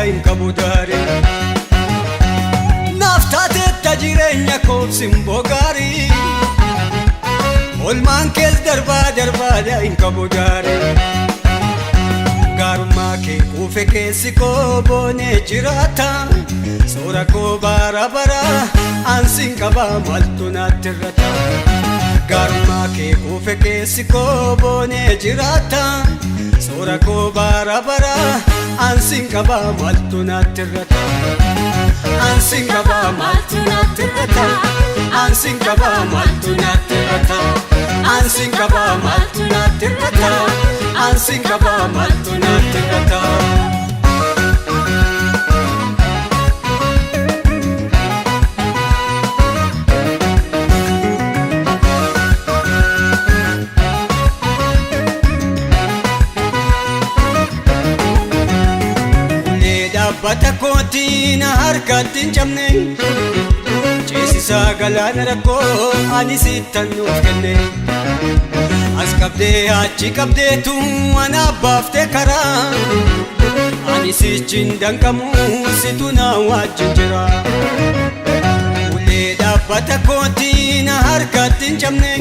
darbaadha hin qabu daarii naaf taateetta jireenya koobsin bogaarii olmaan kees darbaadha hin qabu daarii gaarummaa kee kuufe keessi koo boonee jiraata soora koo bara ansin qaba maltu naatti irrata gaarummaa kee kuufe keessi koo boonee jiraata soora koo bara ansin qaba maltu naatti irrata ansin qaba maltu naatti irrata ansin qaba maltu naatti irrata ansin qaba maltu naatti irrata ansin qaba maltu naatti irrata bata kootiin harkatti hin cabne ceesisaa galaana rakkoo ani sittan nuuf kenne as qabdee achi qabdeetu anaaf baaftee karaa ani sichin danqamu situ na wajjin jira ulee dhaabbata kootiin harkatti hin cabne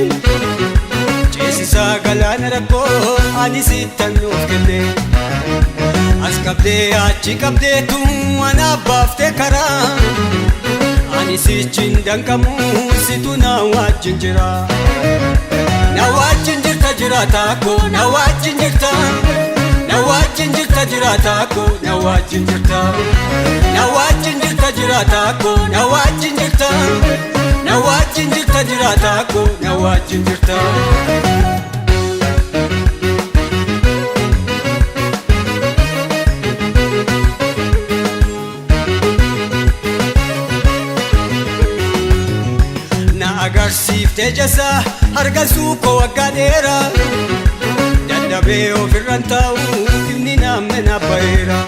ceesisaa galaana rakkoo ani sittan nuuf kenne as qabdee achi qabdeetu anaaf baaftee karaa ani sichin danqamu situ na wajjin jira na wajjin jirta jiraata koo na wajjin jirta na wajjin jirta jiraata koo na wajjin jirta na wajjin jirta jiraata koo na wajjin jirta na wajjin jirta jiraata koo na wajjin jirta agarsiifte jasa hargasuu koo waggaa dheeraa dadhabee ofirran taa'u ifni naamne naabbayeera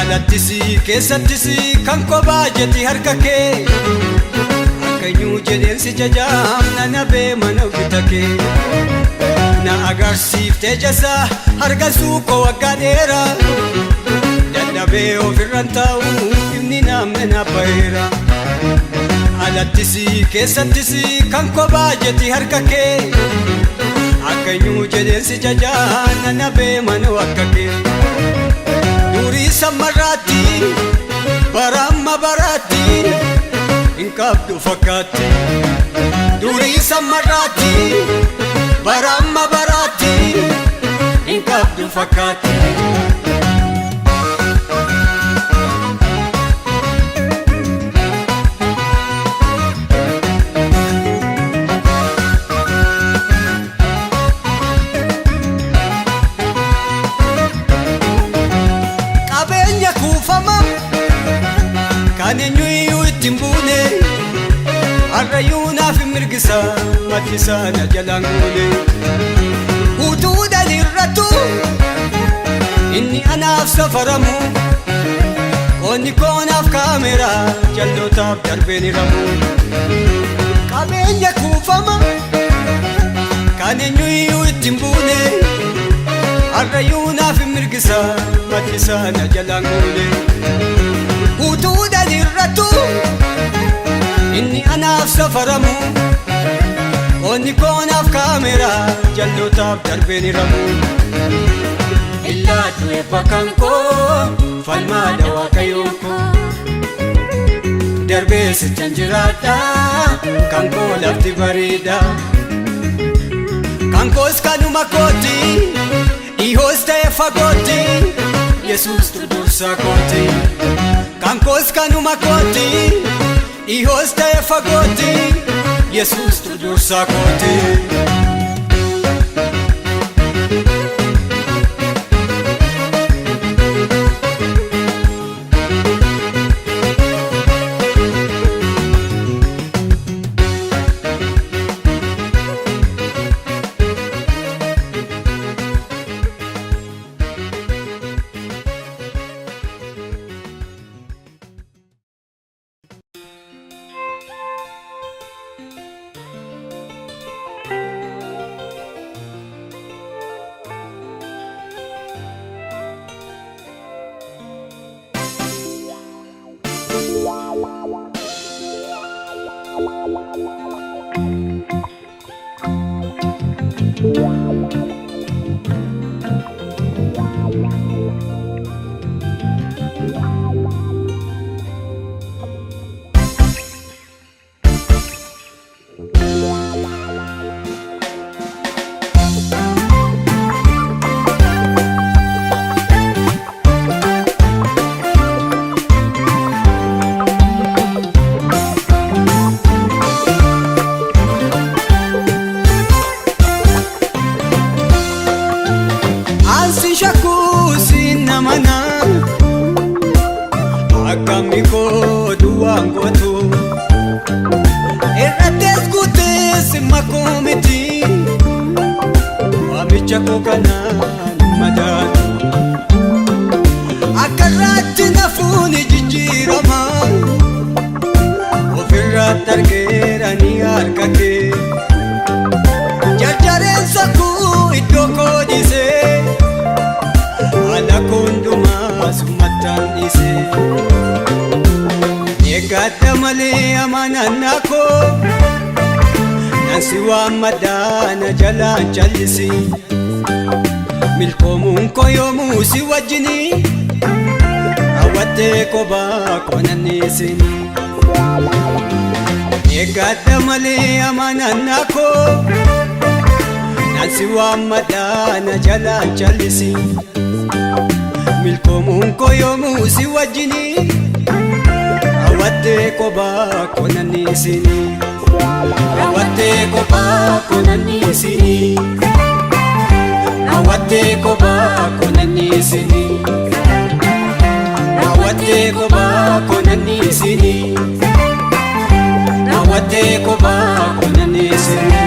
alattisii keessattisii kan kophaa jeti harka kee akkanyuu jedheensi jajaam na nabee mana gita kee na agarsiifte jasa hargasuu koo waggaa dheeraa dadhabee ofirran taa'u ifni naamne naabbayeera alattisii keessattisii kan kophaa jeti harka kee akkanyuu jedheensi jajaan na nabee mana akka kee durii sammarraatti baramma baraatti hin qabdu fakkaatti durii sammarraatti baramma baraatti hin qabdu fakkaatti Kaneenyuu ittiin buune harrayyuu naaf hin mirgisa mattisaa na jalaan guune utuudhaan irrattu inni anaaf safaramu qoonni koonaaf kaameraa jallotaaf darbeen hiramu qabeenya kuufama kaneenyuu ittiin buune harrayyuu naaf hin mirgisa mattisaa na jalaan guune utuudhaan irrattu inni anaaf safaramu qoonni koonaaf kaameraa jallotaaf darbeen hiramu illaa du'e bakkan koo falmaadha waaqayyoon koo darbee sittan jiraadha kan koo lafti bareeda kan koos kanuma kooti dhihoos ta'e fagooti Yesuus tu dursa kooti kan koos kanuma kooti dhihoos ta'e fagooti Yesuus tu dursa kooti harka kee jarjareensa kuu iddoo koo dhiisee haala koondumaa summattaan dhiisee eeggadha malee amaanannaa koo nansi waammadhaa na jalaan callisi milkoomuun koo yoomuu si wajjinii hawwattee kophaa koo nanniisini eeggadha malee amaanannaa koo nansi waammadhaa na jalaan callisi milkoomuun koo yoomuu si wajjinii hawwattee kophaa koo nanniisini hawwattee kophaa koo nanniisini hawwattee kophaa koo nanniisini hawwattee kophaa koo nanniisini hawwattee kophaa koo nanniisini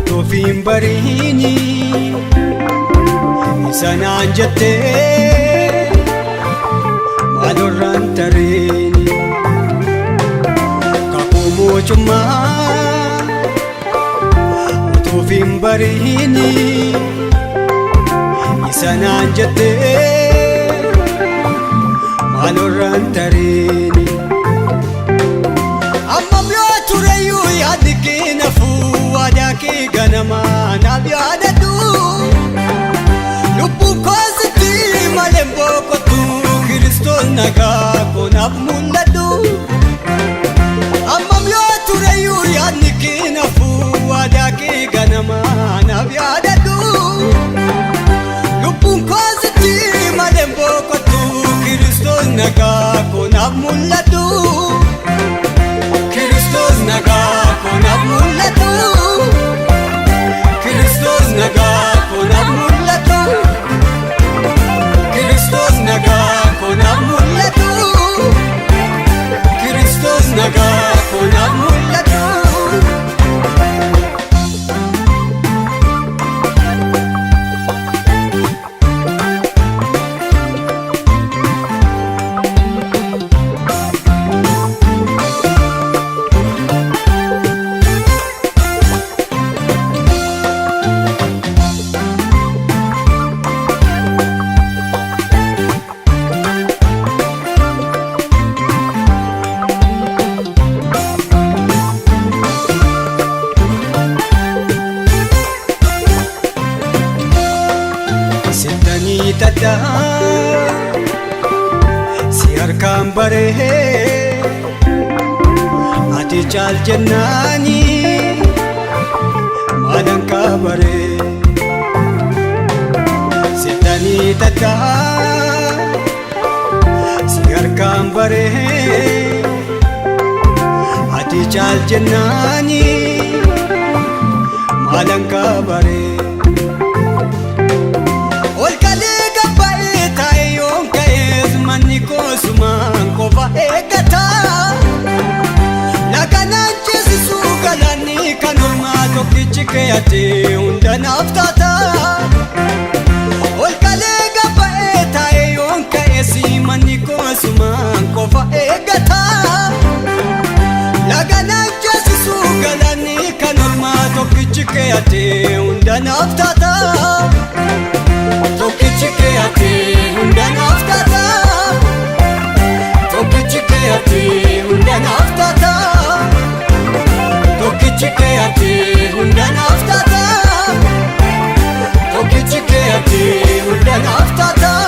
Toofiin bariini sanaan jettee maalorraan tareeni kakuu mootummaa toofiin bariini sanaan jettee maalorraan tareeni yaadni kee nafuu waadaa kee ganamaa naaf yaadadhu lubbuun koo sitti malee boqotu Kiristoos nagaa koo naaf mul'adhu ammam yoo tureyyuu yaadni kee nafuu waadaa kee ganamaa naaf yaadadhu lubbuun koo sitti malee boqotu Kiristoos nagaa koo naaf mul'adhu Kiristoos nagaa koo naaf mul'atu Kiristoos nagaa koo naaf mul'atu Kiristoos nagaa koo naaf mul'atu Kiristoos nagaa koo naaf mul'atu si harkaan baree ati caal jennaani maalan kaabaree sittanii taddaa si harkaan baree ati caal jennaani maalan kaabaree Kosumaan qofa eeggataa laganaan ceesisuu galaanni kan ormaa tokkichi keeyatee hunda naaf taataa ol kalee gabba'ee taa'ee yoon ka'eesi manni kosumaan qofa eeggataa laganaan ceesisuu galaanni kan ormaa tokkichi keeyatee hunda naaf taataa tokkichi keeyatee hunda naaf taataa Tokkichi keeyatee hunda naaf taataa Tokkichi keeyatee hunda naaf taataa Tokkichi keeyatee hunda naaf taataa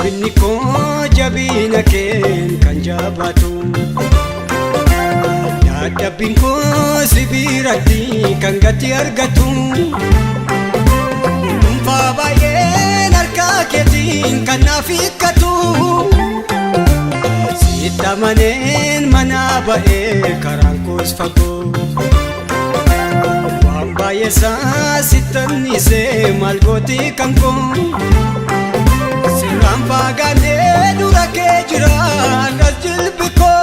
jabinni koo jabina keen kan jabaatu dadhabbiin koo sibiratti kan gati argatu dhuunfaa baay'een harka keetiin kan naaf hiikkatu sitti amaneen mana ba'ee karaan koos fagoo waan baay'eesaa sitti annisee maal gootii kan koo sirraan fagaannee dura kee jira as jilbi koo.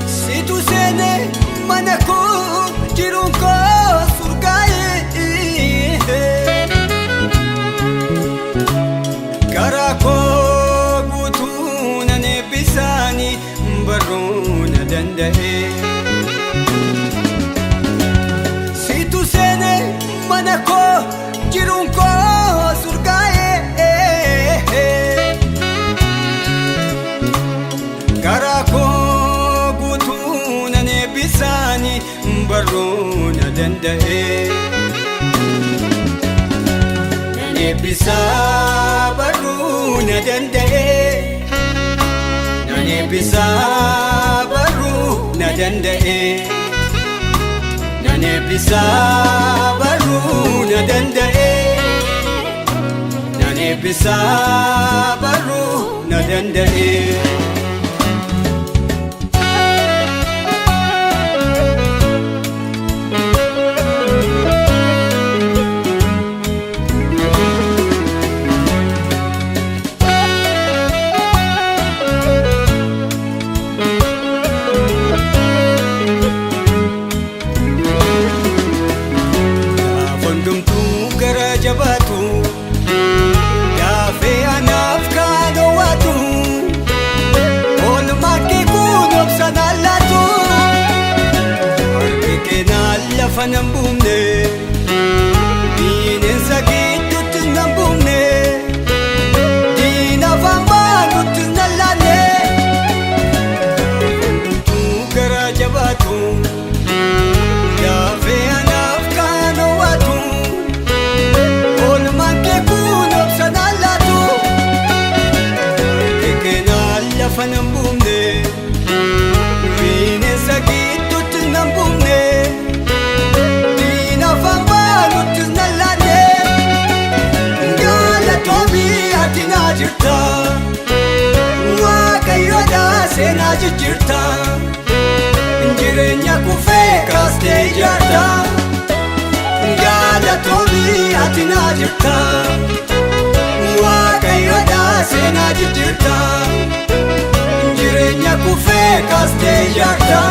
Situ sene mana koo jiruun koo surgaa'ee garaa koo guutuu nan eebbisaanii barruu na danda'e. Situ sene mana koo jiruun koo surgaa'ee garaa koo guutuu nan eebbisaanii barruu na danda'e. Nan eebbisaa barruu na danda'e. Nan eebbisaa barruu na danda'e. Nan eebbisaa barruu na danda'e. Nan eebbisaa barruu na danda'e. Nan bumne bineensa gidduutti nan bumne diina faamaanutti nan laanne hundumtuu gara jabaatu yaafee anaaf kan hawwatu oolmaan kee kun obsanaan laatu keenan lafa nan bumne bineensa gidduutti nan bumne. Waaqayyoodhaa seenaa jijjiirta jireenya kufee kaastee ijaarta galatoomii ati naa jirta. Waaqayyoodhaa seenaa jijjiirta jireenya kufee kaastee ijaarta.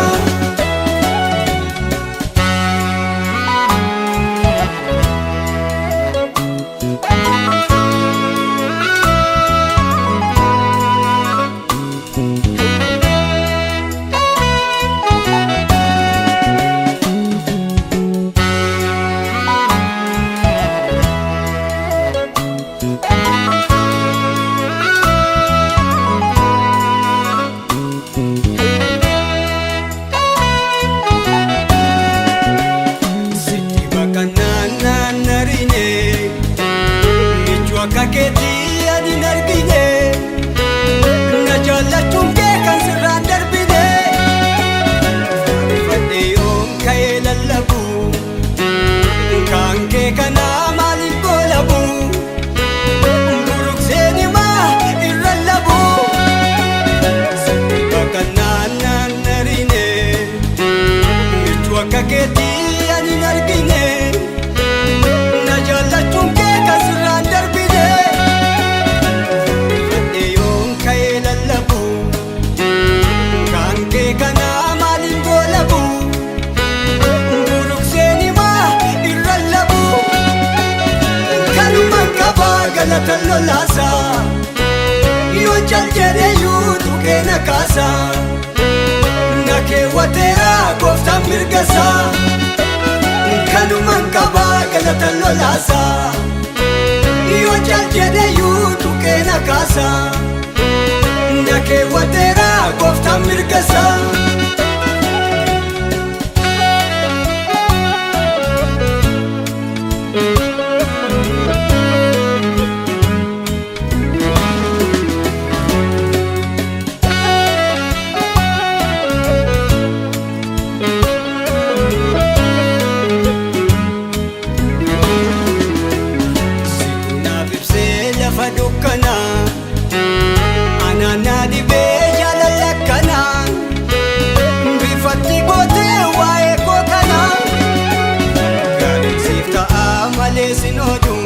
mirgasa kanuman qaba galata lolaasa yoo jaljedhe yuutu keena kaasa nakee wateera gooftaan mirgasa dukkana anana dhibee jaalalakkana bifatti gootee waa'ee koo kana gaariinsiif ta'a malee sin oolu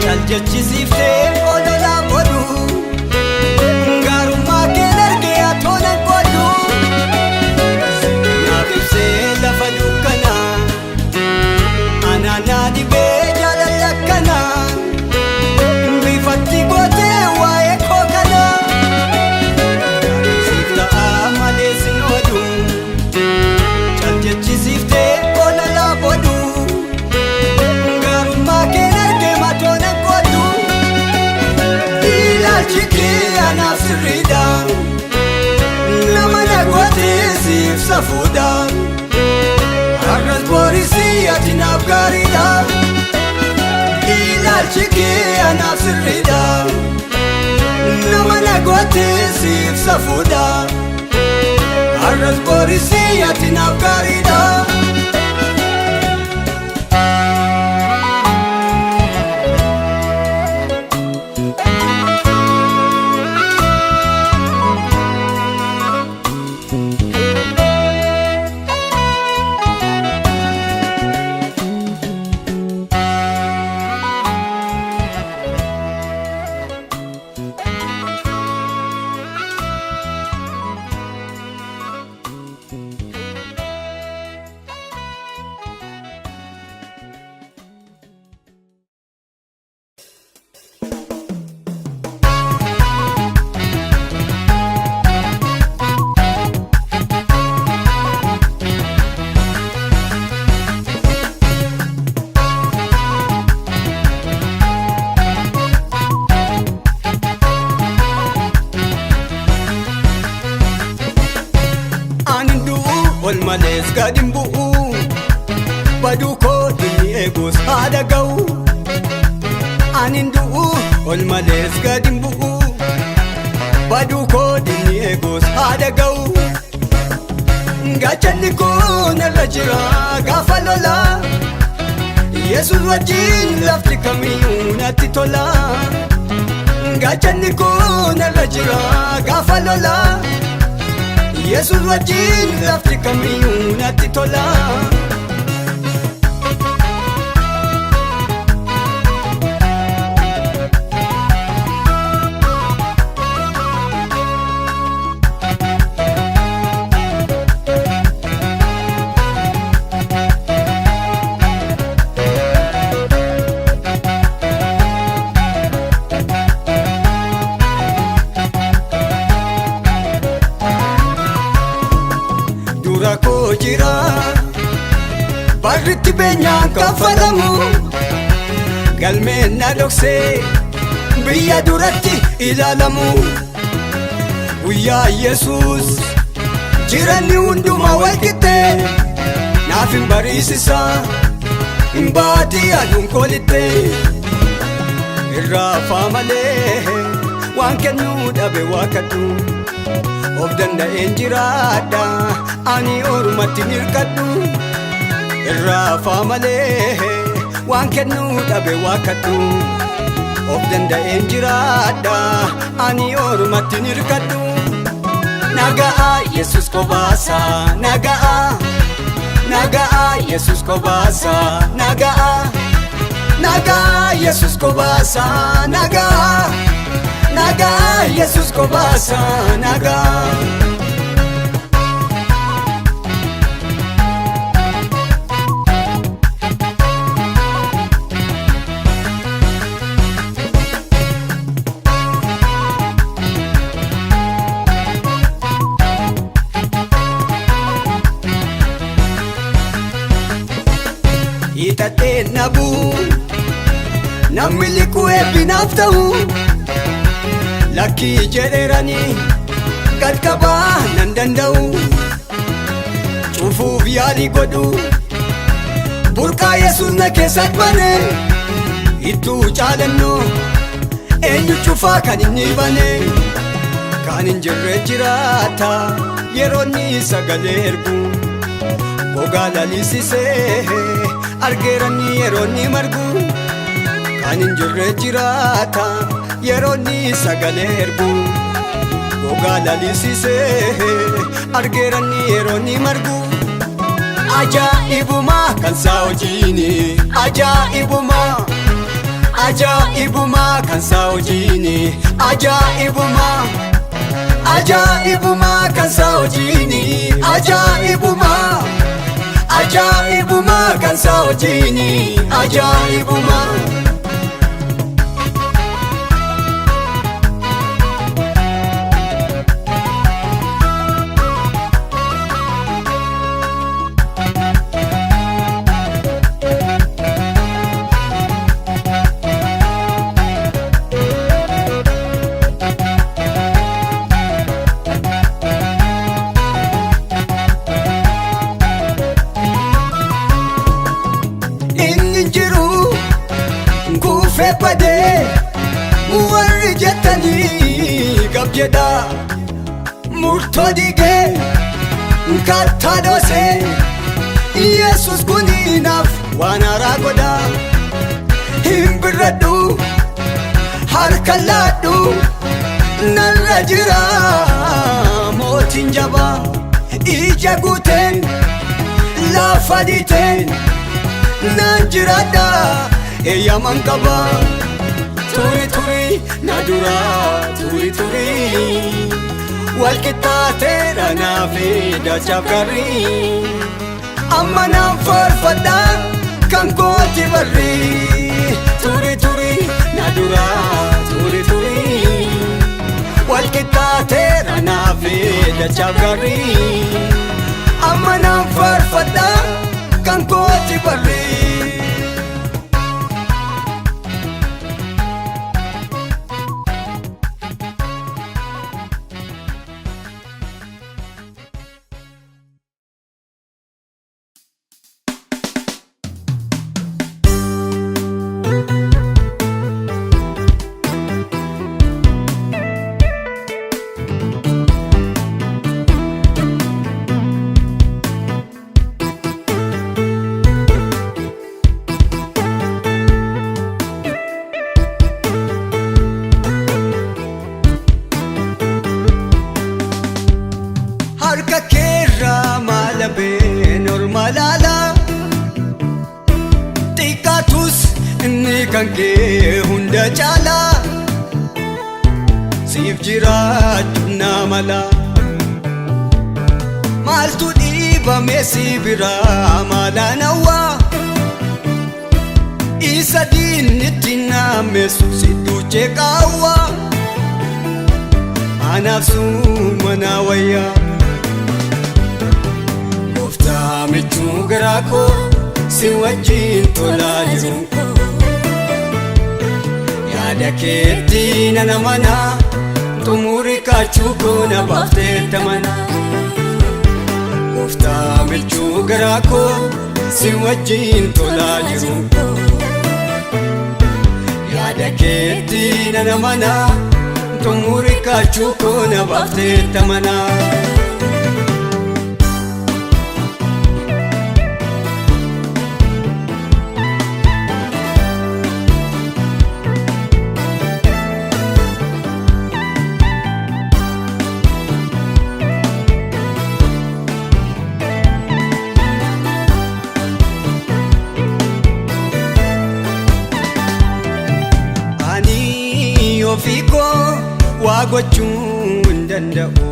caljechisiiftee odolaa godhu gaarummaa keen argee atoonan qoodu naaf ibsee lafa dukkana anana dhibee jaalalakkana fatti goote waa'ee koo kana gaariinsiif ta'a malee sin oolu caljechisiiftee ololaa godhu gaarummaa keen argee matoonan qoodu ilaalchi kee anaaf sirriidha nama na gootee siif safuudha har'as boorisii ati naaf gaariidha ilaalchi kee anaaf sirriidha nama na gootee siif safuudha har'as boorisii ati naaf gaariidha malees gadin bu'u baduu koo dinni eegus haadha ga'u anin du'u ol malees gadin bu'u baduu koo dinni eegus haadha ga'u gaachanni kun irra jira gaafa lola Yesuus wajjin lafti kamiyyuu natti tola gaachanni kun irra jira gaafa lola Yesuus wajjin lafti kamiyyuu natti tola koo jira barritti beenyaan kaffalamu galmeen na dhoksee biyya duratti ilaalamu guyyaa Yesuus jiranni hundumaa walqixxee naaf hin bariisisa hin baati aduun koolitte irraafaa malee waan kennuu dhabe waaqadhu of danda'een jiraadha ani ormatti nirkadhu irraafaa malee waan kennuu dhabe waaqadhu of danda'een jiraadha ani ormatti nirkadhu naga'a Yesuus kobaasa naga'a naga'a Yesuus kobaasa naga'a naga'a Yesuus kobaasa naga'a naga'a Yesuus kobaasa naga'a hidhadhee nabu namni liquu eebbinaaf ta'u lakkii jedheeranii gad qabaa nan danda'u cufuuf yaalii godhu burqaa Yesuus na keessatti bane ittuu caalannoo eenyu cufaa kan inni bane kan hin jirre jiraata yeroonni sagalee ergu gogaa lalisisee argeeranii yeroonni margu kan hin jirre jiraata yeroonni sagalee ergu gogaa lalisisee argeeranii yeroonni margu ajaa'ibumaa kan isaa hojiini ajaa'ibumaa kan isaa hojiini ajaa'ibumaa kan isaa hojiini ajaa'ibumaa kan isaa hojiini ajaa'ibumaa badee warri jettanii gab jedha murtoo dhigee kattaa dhoosee Yesuus kuniinaaf waan haaraa godha hin birradhu harka laadhu narra jira mootiin jabaa ija guuteen lafa dhiiteen nan jiraadha eeyyaman qaba turi na dura turi walqixxaateera naafi dachaaf garrii amma naan faarfadha kan kooti barri turi na dura turi walqixxaateera naafi dachaaf garrii amma naan faarfadha kan kooti barri harka keerraa maalabeen olma laala xiqqaatus inni kan kee hunda caala siif jiraachuun naa mala maaltu dhiibame si biraa maalaan hawwaa isa diinnitti naameessu si duuchee qaawwaa anaaf suumanaa wayyaa michuu garaa koo si wajjin tolaa jiru yaada keetti nana mana xumurii kaachuu koo na baaftee tamana gooftaa michuu garaa koo si wajjin tolaa jiru yaada keetti nana mana xumurii kaachuu koo na baaftee tamana ofii koo waa gochuu hin danda'u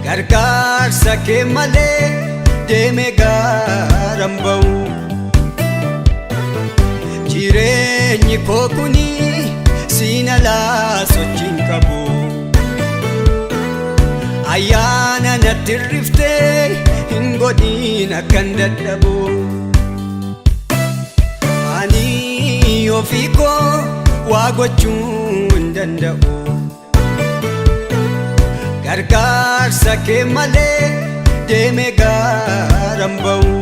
gargaarsa kee malee deemee gaara hin ba'u jireenyi koo kuni siin alaa sochiin qabu ayyaana natti riftee hin godhin akkan dadhabu ani ofii koo waa gochuu hin danda'u gargaarsa kee malee deemee gaara hin ba'u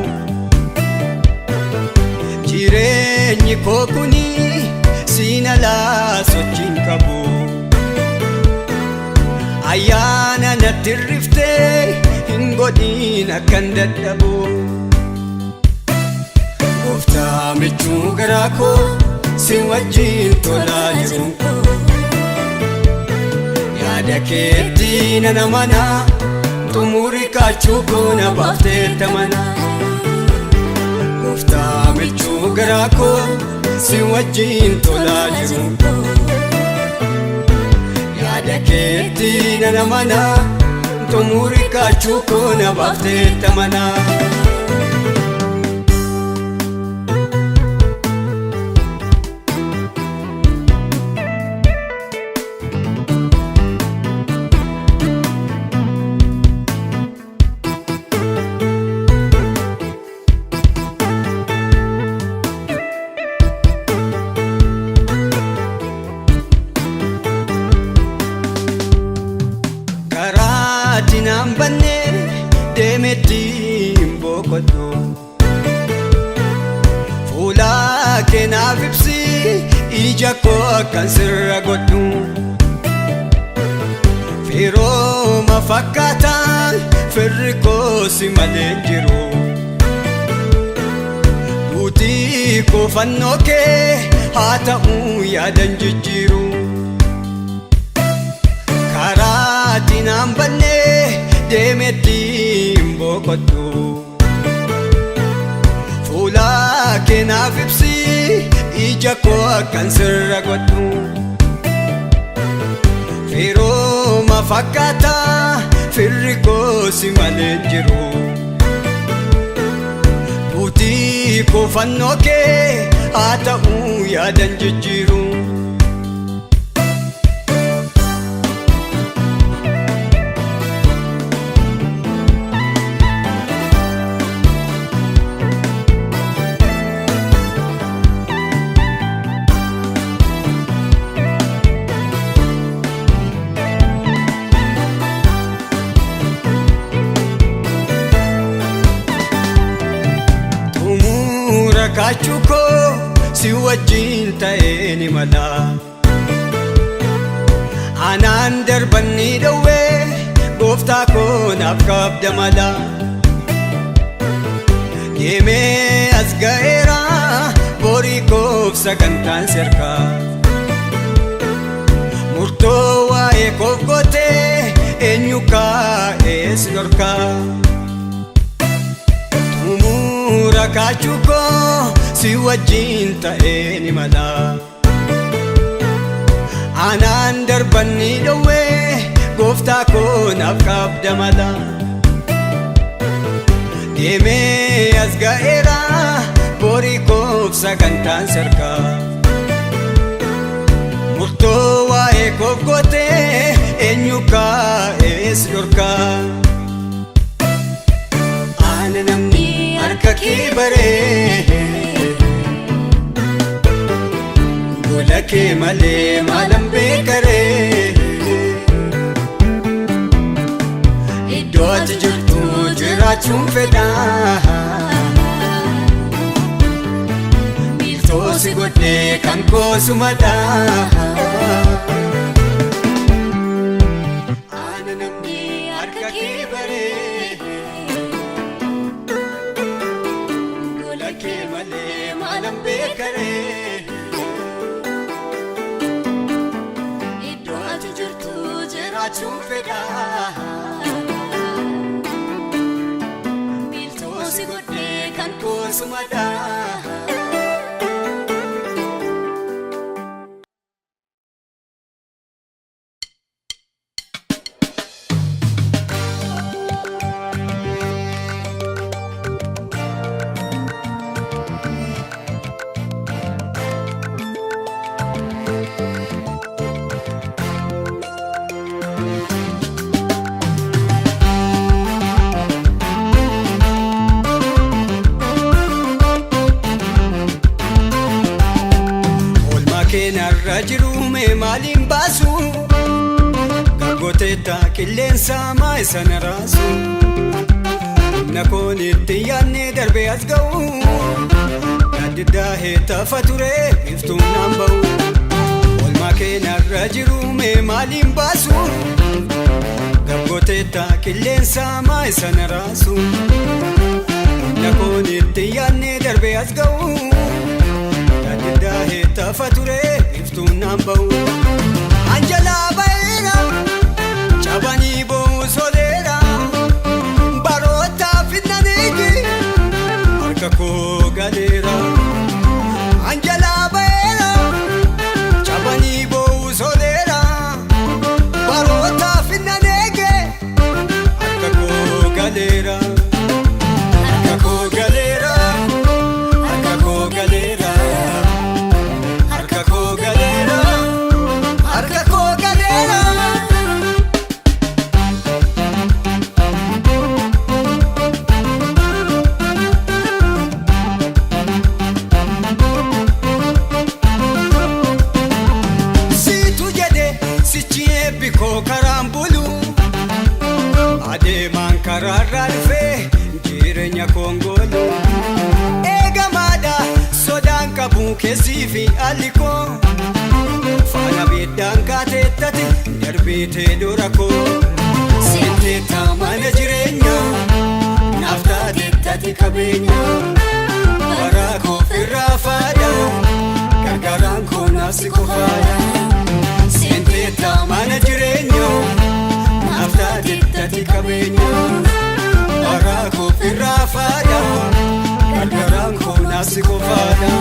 jireenyi koo kuni siin alaa sochii hin qabu ayyaana natti riftee hin godhin akkan dadhabu gooftaa michuu garaa koo si wajjin tolaa jiru yaada keetti nan amana xumurii kaachuu koo na baafteetta mana gooftaa michuu garaa koo si wajjin tolaa jiru yaada keetti nan amana xumurii kaachuu koo na baafteetta mana Dinaan bannee deemetti hin boqodhu fuula kee naaf ibsi ija koo akkan sirra godhu firooma fakkaataan firri koo si malee hin jiru buutii koo fannoo kee haa ta'uu yaadan jijjiiru karaa dinaan bannee deemetti hin boqodhu fuula kee naaf ibsi ija koo akkan sirra godhu firooma fakkaataa firri koo si malee hin jiru buutii koo fannoo kee haa ta'uu yaadan jijjiiru kaachuu koo si wajjin ta'ee ni mala anaan darbanni dhowwee gooftaa koo naaf qabda mala deemee as ga'eera borii koof sagantaan serkaa murtoo waa'ee koof gootee eenyu kaa'ees dhorkaa xumura kaachuu koo si wajjin ta'ee ni mala anaan darbanni dhowwee gooftaa koo naaf qabda mala deemee as ga'eera borii koof sagantaan serkaa murtoo waa'ee koof gootee eenyu kaa'ees dhorkaa ana namni harka kee baree gola kee malee maalan beekaree iddoo ati jirtu jiraachuun fedhaa miiltoo si godhee kan koosumadhaa ana namni harka kee baree gola kee malee maalan beekaree jiraachuun fedhaa miiltoo si godhee kan koosumadhaa narra jiru mee maaliin baasu Gaggoteetta qilleensa maa isa na raasu Humna koon itti yaadne darbee as ga'u Yaadiddaa heettafa ture iftuun naan ba'u Oolmaa kee narra jiru mee maaliin baasu Gaggoteetta qilleensa maa isa na raasu Humna koon itti yaadne darbee as ga'u Yaadiddaa heettafa ture iftuun naan ba'u Anjalaa baay'eera cabanii boosoleera baroota fidnaniiti harka koo galeera Anjalaa baay'eera cabanii boosoleera baroota fidnaniiti harka koo galeera harka koo galeera harka koo galeera harka koo galeera harka koo galeera Situ jedhe sichi eebbikoo karaan bulu adeemaan karaarraa dhufee jireenya koongolu eegamaadha sodaan qabu keessii fi alli koo faana beeddaan kaateettati darbeetee dura koo seenteetta mana jireenya naaf taateettati qabeenya baraa koo irraa faada gargaaraan koo naaf si qofaadha seenteetta mana jireenya naaf taateettati qabeenya baraa koo irraa faada gargaaraan koo naaf si qofaadha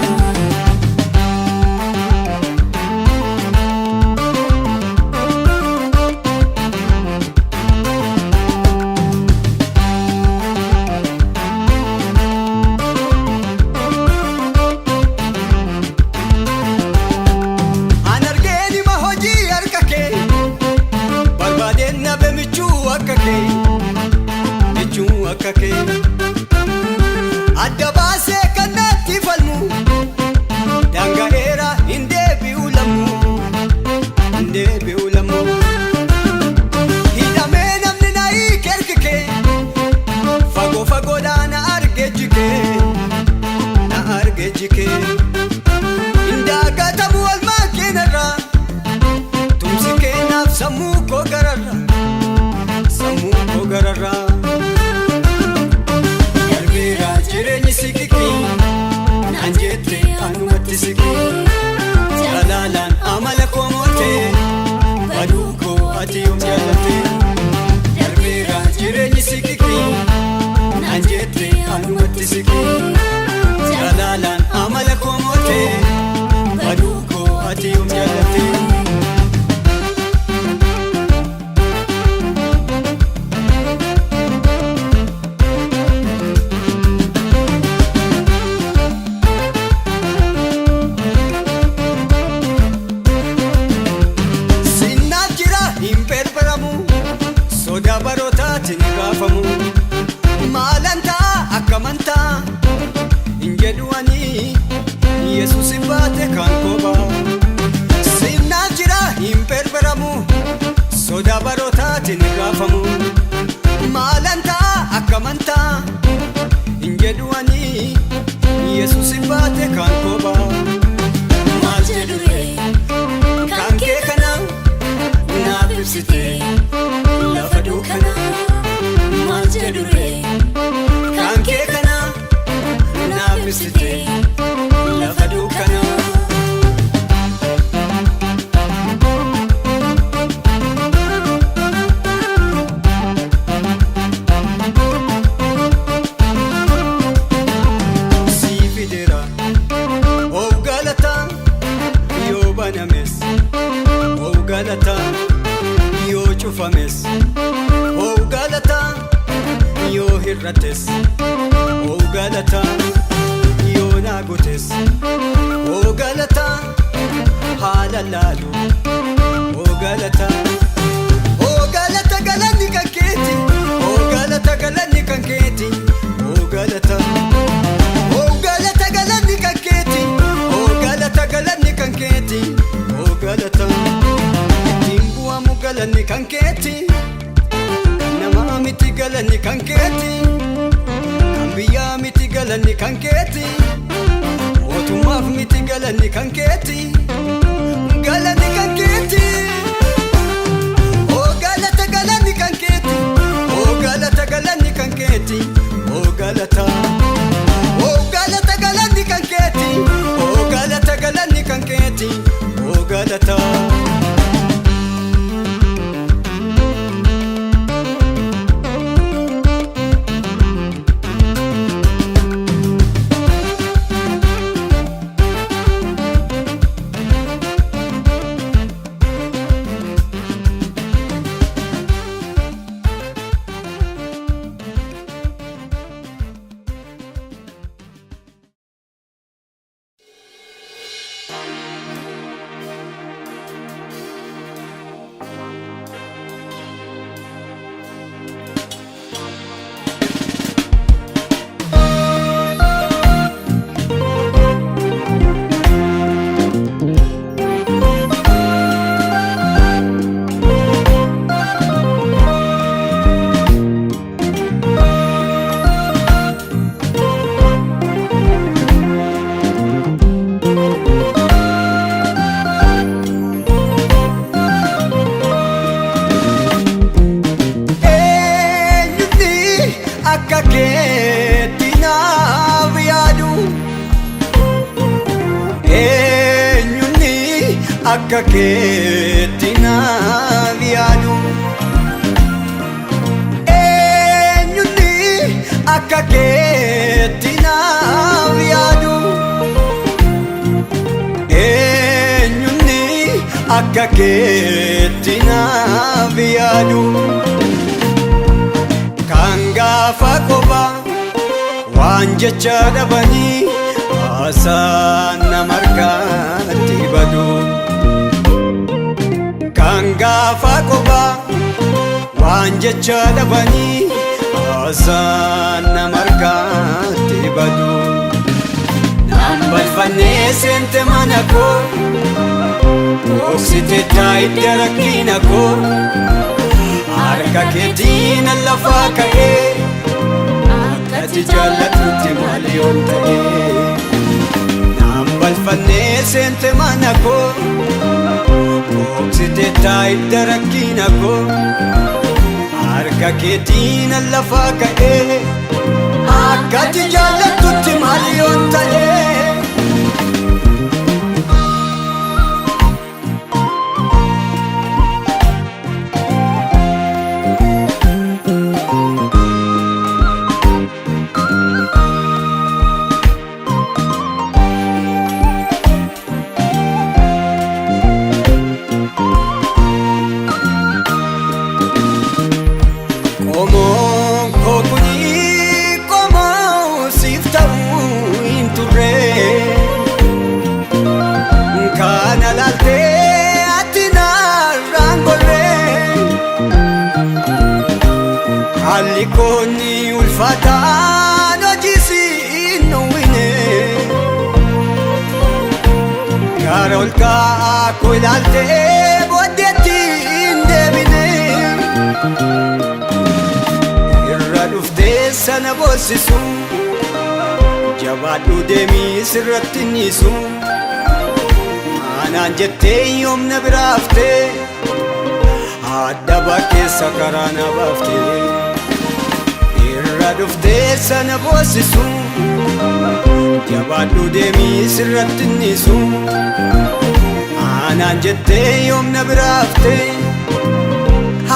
Adda baasee kanatti falmu daanga'eera hin deebi'u lammu hidhamee namni na hiike ergikee fagoo fagoodhaa na arge jikee hin daagatamu oolmaa keenarraa tumsi keenaaf sammuu koo gararraa jireenyi sikiki naan jette anumatti siki jalaalaan amala koo moote baduu koo ati yoom jaalatte darbeera jireenyi sikiki naan jette anumatti siki jalaalaan amala koo moote baduu koo ati yoom jaalatte Sodaa barootaatti ni raafamu maalantaa akkamantaa hin jedhuwanii Yesuus hin baate kan kophaa sinnaaf jira hin berberamu sodaa barootaatti ni raafamu maalantaa akkamantaa hin jedhuwanii Yesuus hin baate kan kophaa maal jedhure kan kee kana naaf ibsite lafa dukkana maal jedhure kan kee kana naaf ibsite lafa dukkana sii fideera of galata yoo banames of galata yoo cufames of galata yoo hir'ates of galata yoo naagotes of galata haala laalu of galata galanni kan keeti of galata galanni kan keeti of galata galanni kan keeti of galata galanni kan keeti galanni kan keeti kan biyyaa miti galanni kan keeti mootummaaf miti galanni kan keeti galanni kan keeti oo galata galanni kan keeti oo galata galanni kan keeti oo galata galanni kan keeti oo galata galanni kan keeti oo galata akka keetti naaf yaadu eenyuti akka keetti naaf yaadu eenyuti akka keetti naaf yaadu kan gaafa qofa waan jecha dhabanii haasaan nama harkatti badu kan gaafa qofa waan jecha dhabanii haasaan nama harkatti badu naan balfannee seente mana koo dhoksite taa'idda rakkina koo harka keetiin lafaa ka'ee akkati jaallatutti maal yoon ta'ee naan balfannee seente mana koo dhoksite taa'idda rakkina koo harka keetiin lafaa ka'ee akkati jaallatutti maal yoon ta'ee Alikoni ulfataan hojii nuwine gara ol ka'aa koo ilaaltee booddeetti hin deebine irra dhuftee sana boosisu jabaadhu deemii sirratti niisu anaan jettee yoomna biraaftee adda bakkeessa karaa na baaftee irra dhuftee sana boosisu jabaadhu deemii sirratti niisu anaan jettee yoomna biraaftee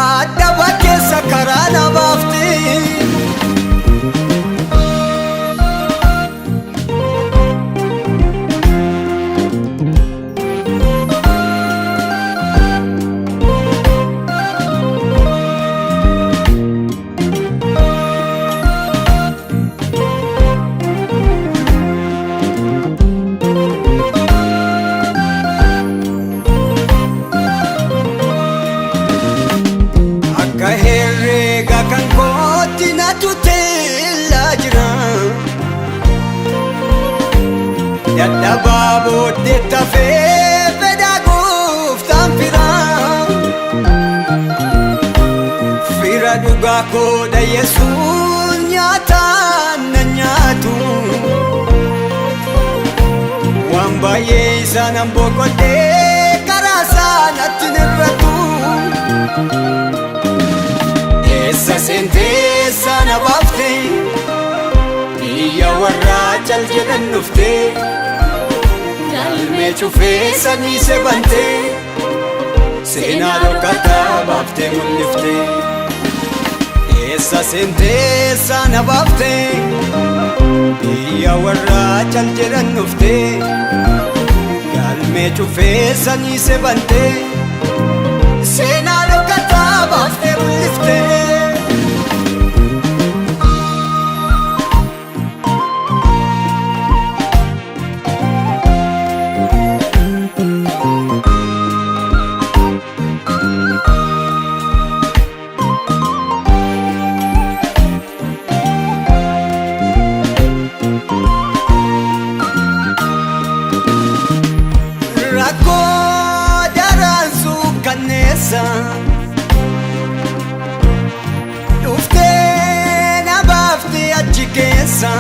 adda bakkeessa karaa na baaftee dadhabaa booddee tafee fedhaguuf taan fira dhugaa koodha Yesuus nyaataan na nyaatu waan baay'ee isaanan boqodhee karaa isaanatti nirratu eessa seentee sana baaftee biyya warraa cal jedhan dhuftee galmee cufee sanii sebantee seenaa dhokkataa baaftee mul'iftee eessa seentee sana baaftee biyya warraa cal jedhan dhuftee galmee cufee sanii sebantee seenaa dhokkataa baaftee mul'iftee. Dhuftee na baaftee achi keessa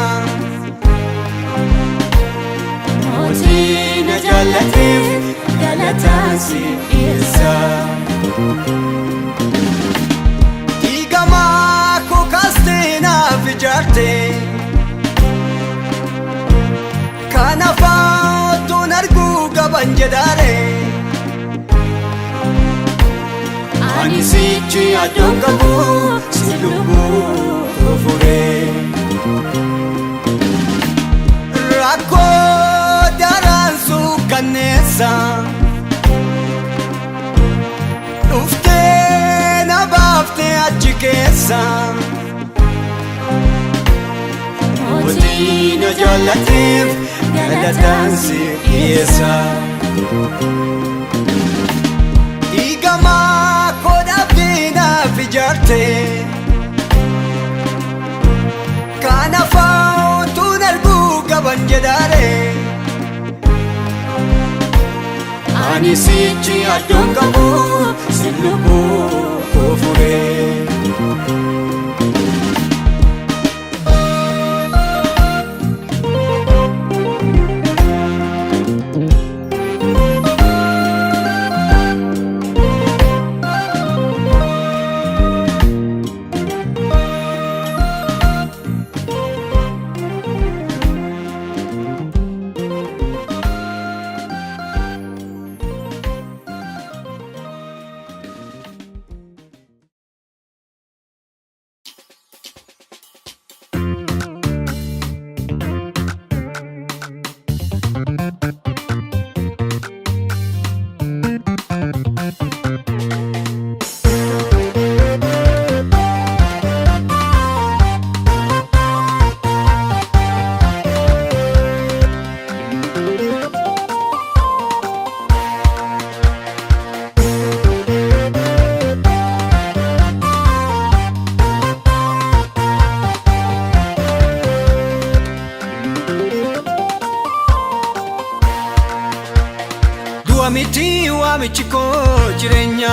mootii na jaallateef galataan siif dhiyeessa dhiigamaa koo kaastee naaf ijaartee kanaaf ottoon arguu qaban jedhaaree ani sichi adoon qabu si lubbuu koo furee rakkoo daraan suukkanneessa dhuftee na baaftee achi keessa mootii na jaallateef galataan siif dhiyeessa dhiigamaa koodhaaf naaf ijaartee kanaaf utuun arguu qaban jedhaaree ani sichi adoon qabu si lubbuu koo furee. Miti waamichi koo jireenya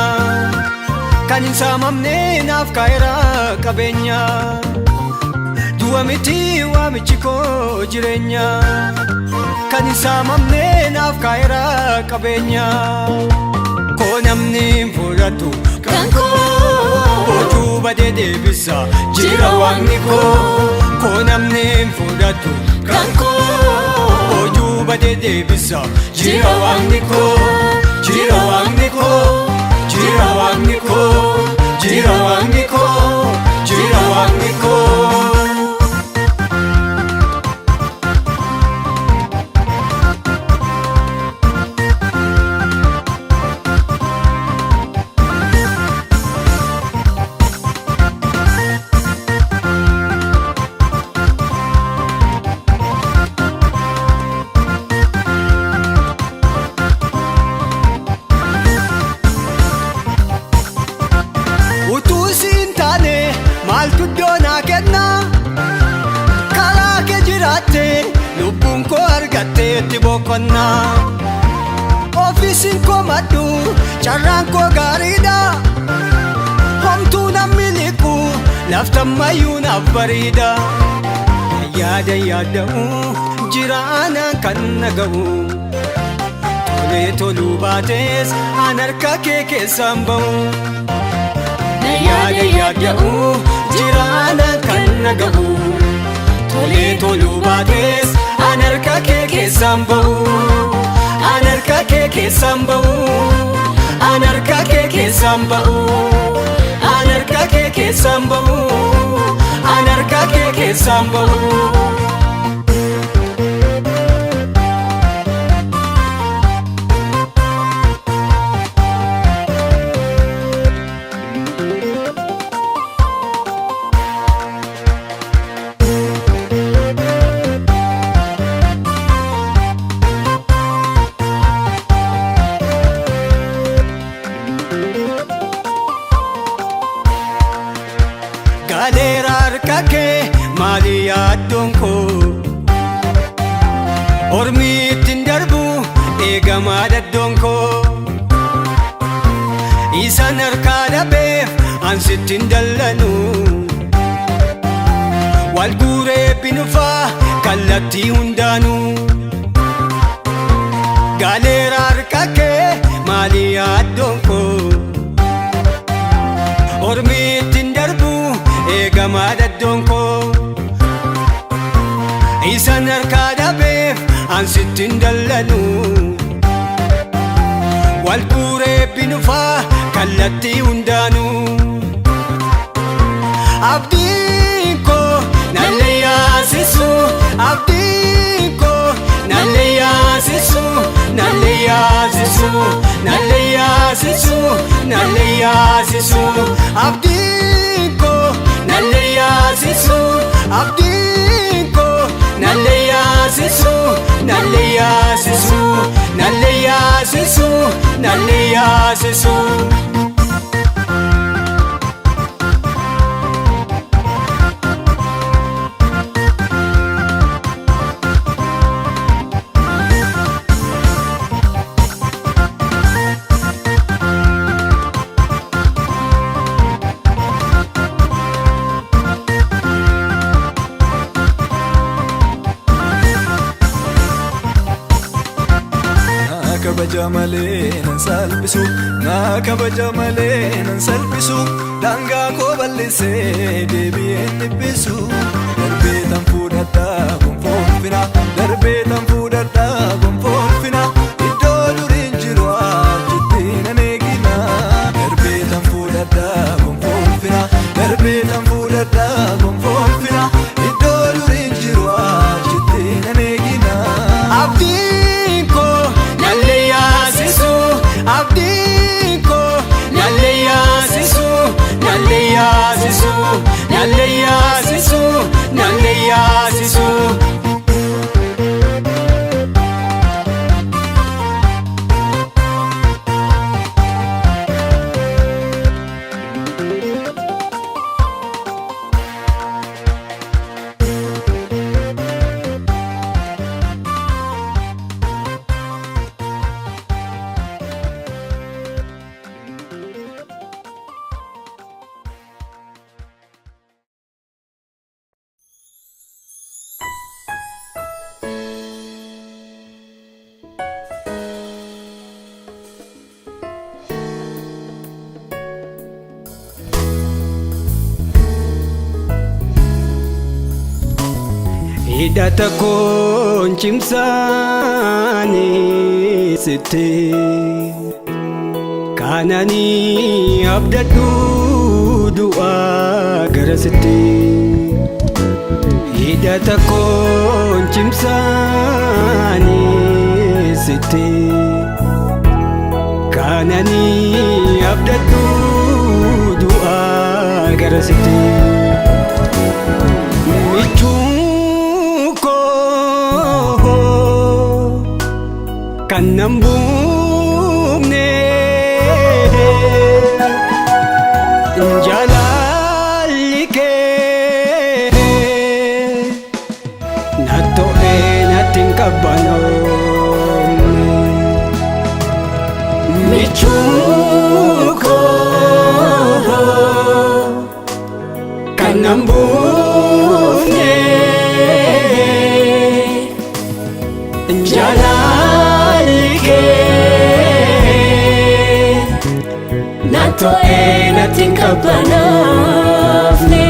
kan hin saamamne naaf kaa'eera qabeenya du'a miti waamichi koo jireenya kan hin saamamne naaf kaa'eera qabeenya koo namni hin fudhatu kan koo boojuu badee deebisa jira waaqni koo namni hin fudhatu kan koo boojuu badee deebisa jira waaqni koo jira waaqni koo jira waaqni koo jira waaqni koo jira waaqni koo. Itti boqonnaa ofiisiin koo maddu carraan koo gaariidha homtuu namni liqu laftammayyuu naaf bareeda yaada yaada'u jiraana kan naga'u tolee toluu baates an harka kee keessaan ba'u yaada yaada'u jiraana kan naga'u tolee toluu baates an harka kee keessaan ba'u an harka kee keessaan ba'u an harka kee keessaan ba'u an harka kee keessaan ba'u an harka kee keessaan ba'u. Galeera harka kee maali yaaddoon koo ormi ittiin darbu eegamaa daddoon koo isaan harkaa dhabeef an sittiin dallanu wal guuree binufaa kallattii hundaanuu Galeera harka kee maali yaaddoon koo ormi ittiin darbu eegamaa daddoon koo isaan harkaa dhabeef an sittiin dallanu wal guuree binufaa kallattii hundaanuu abdiin koo nalle yaasisu abdiin koo nalle yaasisu nalle yaasisu nalle yaasisu nalle yaasisu abdiin koo nalle yaasisu abdiin koo nalle yaasisu nalle yaasisu nalle yaasisu nalle yaasisu. kabaja malee nan salphisu naa kabaja malee nan salphisu daangaa koo bal'isee deebi'een dhiphisu darbee tan fuudhadhaa gonfoolfina darbee tan fuudhadhaa gonfoolfina iddoo duriin jiru achitti nan eegina darbee tan fuudhadhaa gonfoolfina darbee tan fuudhadhaa gonfoolfina iddoo duriin jiru achitti nan eegina abdiin koo nalle yaasisu abdiin koo nalle yaasisu nalle yaasisu nalle yaasisu nalle yaasisu. Hidhata koon cimsaanii sitte kaananii abdadhu du'aa gara sitte hidhata koon cimsaanii sitte kaananii abdadhu du'aa gara sitte kan nan buufne jaalalli kee na to'ee natti hin qabbanoomne michuu koo kan kanambune jalalike nato natinkabanafne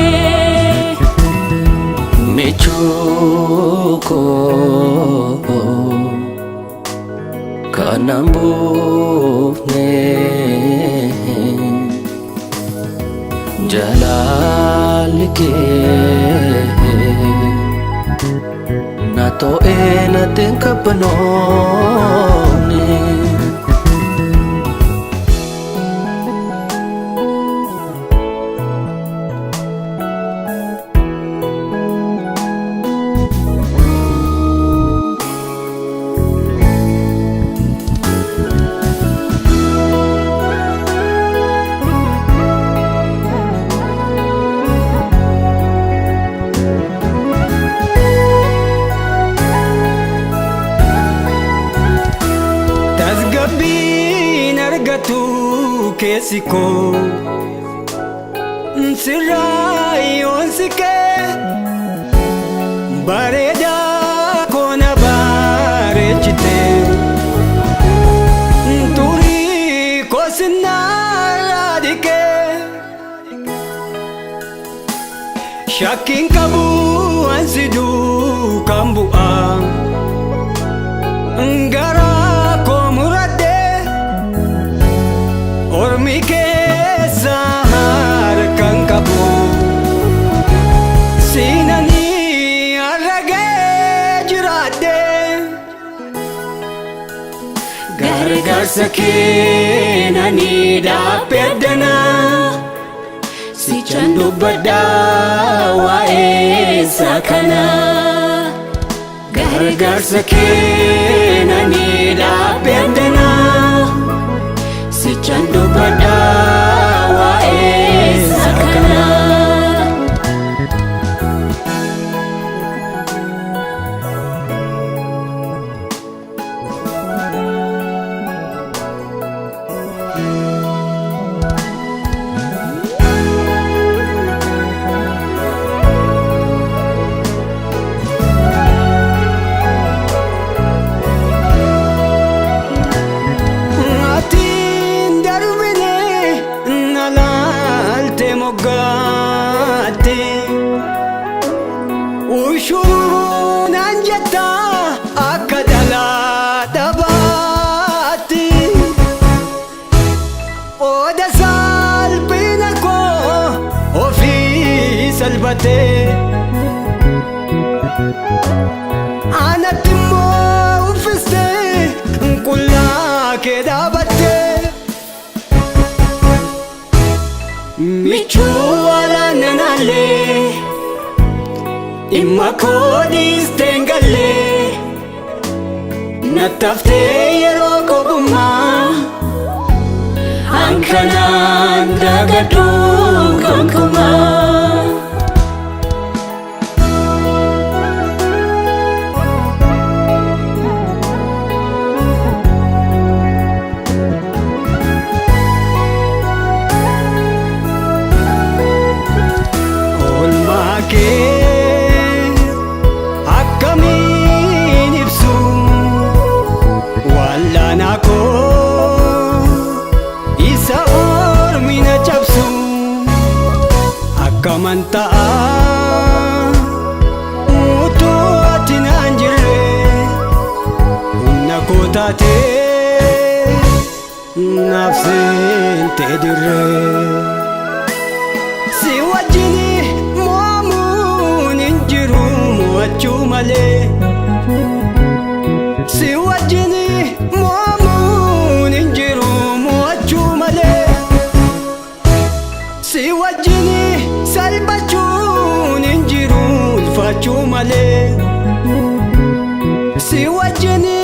mechuko kanambune jalalike nato natinkabanone tasgabbiin argatu keessi koo sirraa yoon siqee bareedaa koona bareechite turii koo sinnaarraa dhiqee shakkiin qabu ansi duukaan bu'aa garaa koo muradhee ormi keessa harkaan qabu siinanii arragee jiraadhee gargaarsa keenanii dhaabbee addanaa sichaan dubbadhaa waa'ee isaa kanaa gargaarsa keenanii dhaabbee addanaa sichaan dubbadhaa waa'ee isaa kanaa ushurun anjata akka dhalaa dhabaatti oda salphina koo ofii salphatee anatti immoo uffistee qullaa kee dhaabattee michuu walaananaalee imma koodis tengalee nattaftee yeroo qobummaa hankanaan dagaduu gonkumaa olmaa kee kamantaa utuu ati naan jirre humna koo taatee naaf seentee dirree si wajjini moomuun hin jiru mo'achuu malee si wajjini moomuun hin jiru mo'achuu malee si wajjini salphachuun hin jiru ulfaachuu malee si wajjini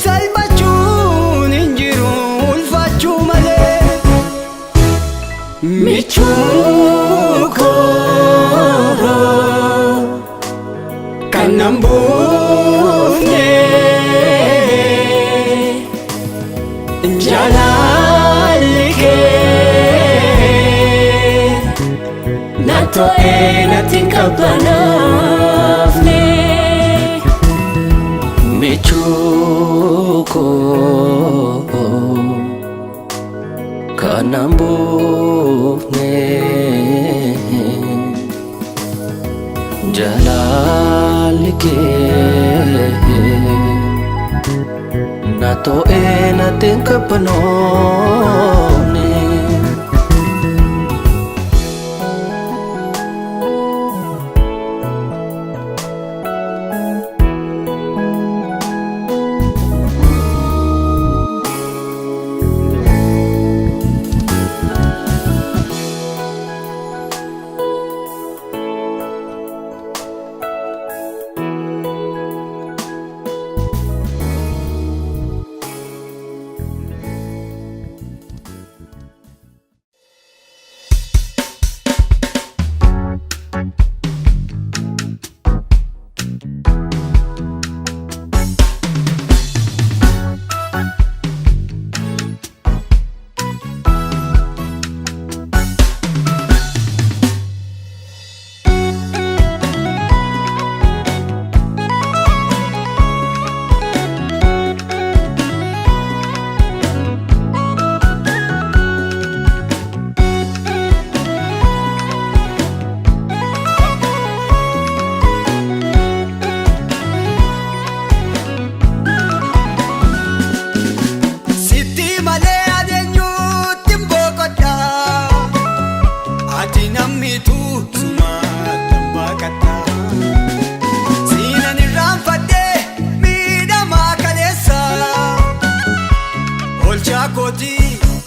salphachuun hin jiru ulfaachuu malee michuu koo kan nan buufne jaalalli kee ta'ee natti hin qabbanaafne. Michuu koo kan hin buufne jaalalli kee na ta'ee natti hin qabbanoofne.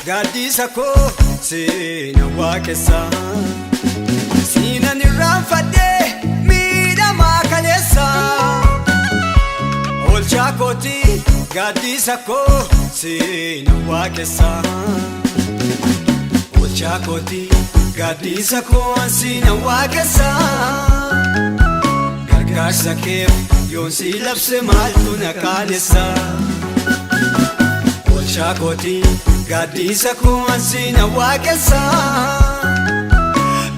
Gaaddisa koo seena waaqessa siinan irraanfadhee miidhamaa kaleessa oolchaa kootii gaaddisa koo seena waaqessa oolchaa kootii gaaddisa koo seena waaqessa gargaarsa kee yoon si labse maaltu na qaalessa oolchaa kootii gaaddisa koo seena waaqessa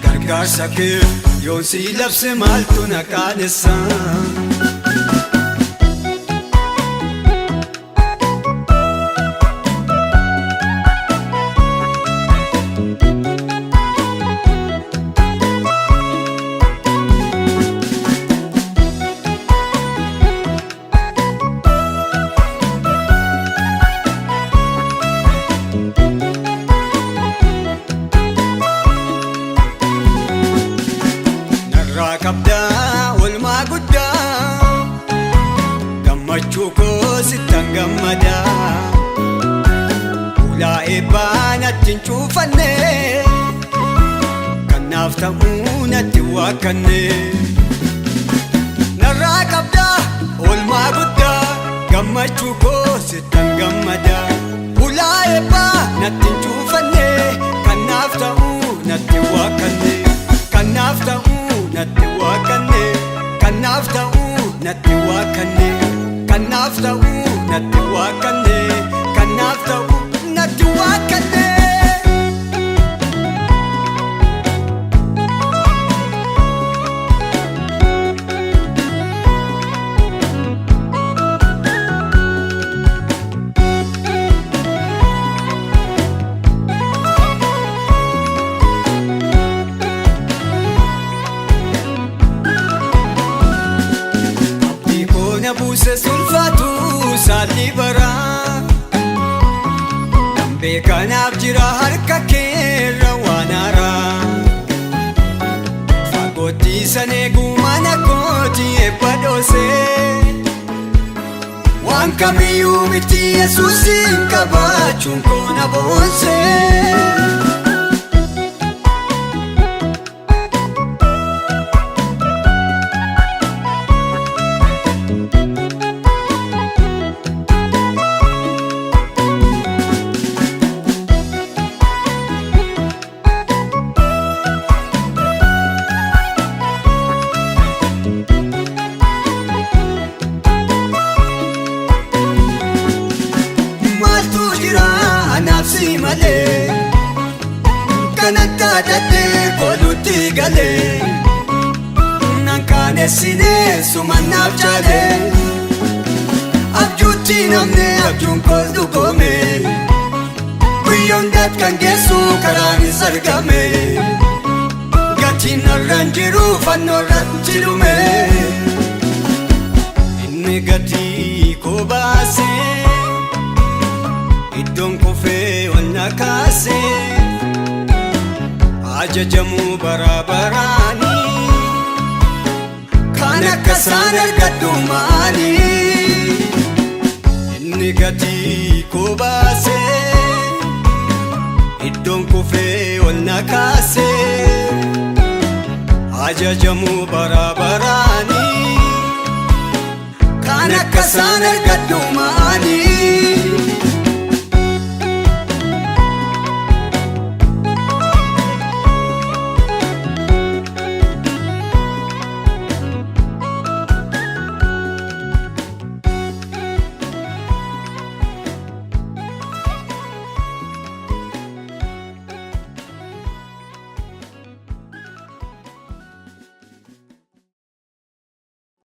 gargaarsa kee yoon si labse maaltu na qaalessa. Kabdaa olmaa guddaa gammachuu koo sittan gammada ulaa eebbaa natti hin cuufanne kan naaf ta'uu natti waakkanne. Narraa kabdaa olmaa guddaa gammachuu koo sittan gammada ulaa eebbaa natti hin cuufanne kan naaf ta'uu natti waakkanne kan naaf ta'uu natti waakkanne kan naaf ta'uu natti waakkanne kan naaf ta'uu natti waakkanne kan naaf ta'uu natti waakkanne. Buuse sulfaatu saalli baraa dambee kanaaf jira harka keerra waan haaraa fagootti san eeguu mana kooti eebba dhoosee waan kamiyyuu miti Yesuusin qabaachuun koo na boonsee. Kananta date kolutti galee nan kaanesine sumannaaf chaale abjuutti namne abjuun koos dhugoome guyyoon dat kan geessu karaanis argame gatiin narraan jiru fannoorratti dhume inni gatii koo baase iddoon kufee wanna kaase ajajamuu baraabaraani kan akka isaan argadhu maali inni gatii koo baase iddoon kufee wanna kaase ajajamuu baraabaraani kan akka isaan argadhu maali